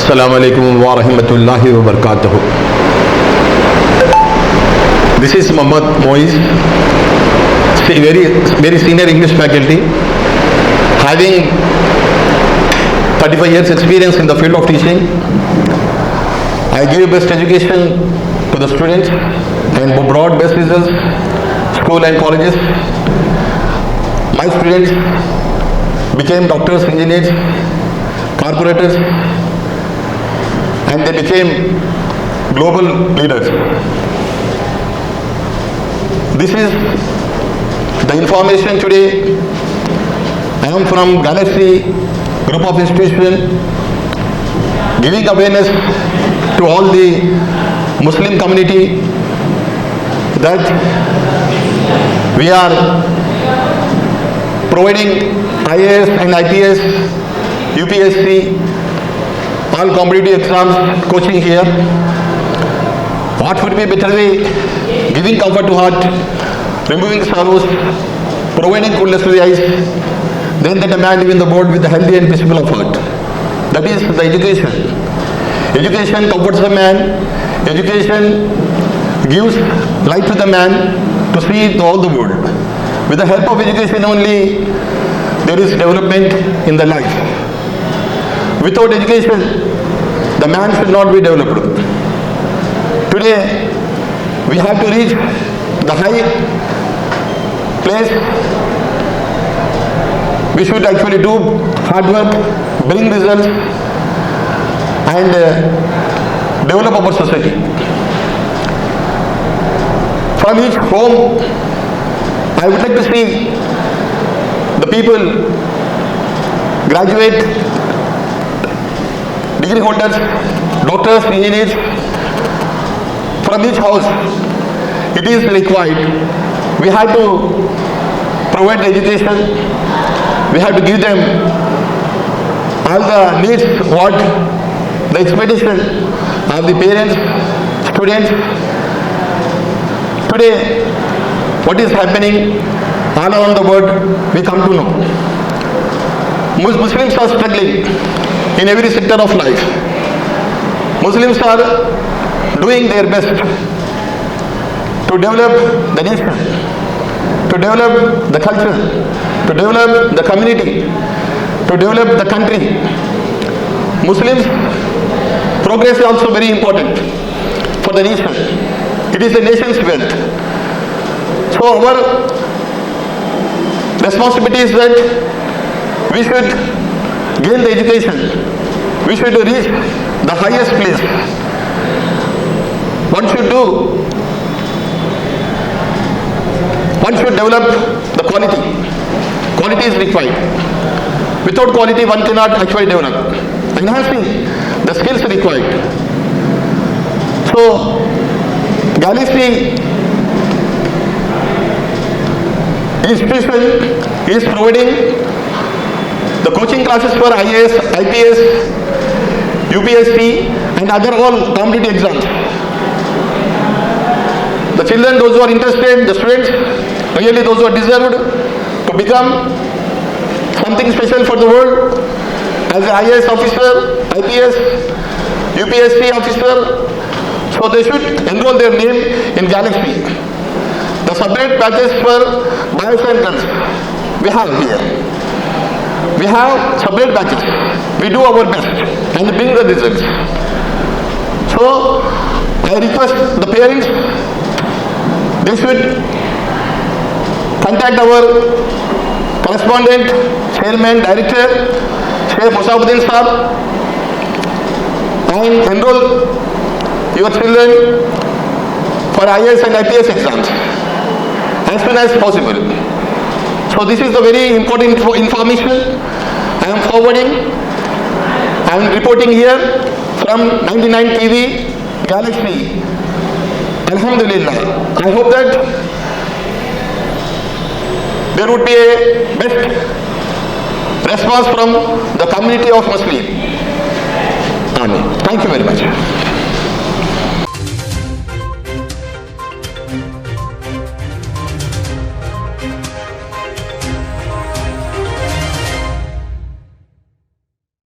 Assalamu alaikum wa rahmatullahi wa barakatuh. This is Muhammad Moiz, very senior English faculty, having 35 years experience in the field of teaching. I give best education to the students and broad best results, school and colleges. My students became doctors, engineers, corporators, and they became global leaders. This is the information today. I am from Galaxy Group of Institutions, giving awareness to all the Muslim community that we are providing IAS and IPS, UPSC, all competitive exams coaching here. What would be better way? Giving comfort to heart, removing sorrows, providing coolness to the eyes, then that a man live in the world with a healthy and peaceful of heart. That is the education. Education comforts the man. Education gives light to the man to see all the world. With the help of education only, there is development in the life. Without education, the man should not be developed. Today, we have to reach the high place. We should actually do hard work, bring results, and develop our society. From each home, I would like to see the people graduate, degree holders, doctors, engineers. From each house, it is required. We have to provide education. We have to give them all the needs, what the expectation of the parents, students. Today, what is happening all around the world, we come to know. Muslims are struggling in every sector of life. Muslims are doing their best to develop the nation, to develop the culture, to develop the community, to develop the country. Muslims' progress is also very important for the nation. It is the nation's wealth. So our responsibility is that we should gain the education. We should reach the highest place. One should do, one should develop the quality. Quality is required. Without quality, one cannot actually develop. Enhancing the skills required. So, Galaxy institution is providing the coaching classes for IAS, IPS, UPSC, and other all competitive exams. The children, those who are interested, the students, really those who are deserved to become something special for the world as an IAS officer, IPS, UPSC officer, so they should enroll their name in Galaxy. The separate batches for boys and girls we have here. We have separate batches. We do our best and bring the results. So I request the parents, they should contact our correspondent, chairman, director, Sheikh Musabuddin Sahab, and enroll your children for IAS and IPS exams as soon as possible. So this is the very important information I am forwarding. I am reporting here from 99 TV, Galaxy. Alhamdulillah. I hope that there would be a best response from the community of Muslims. Amen. Thank you very much.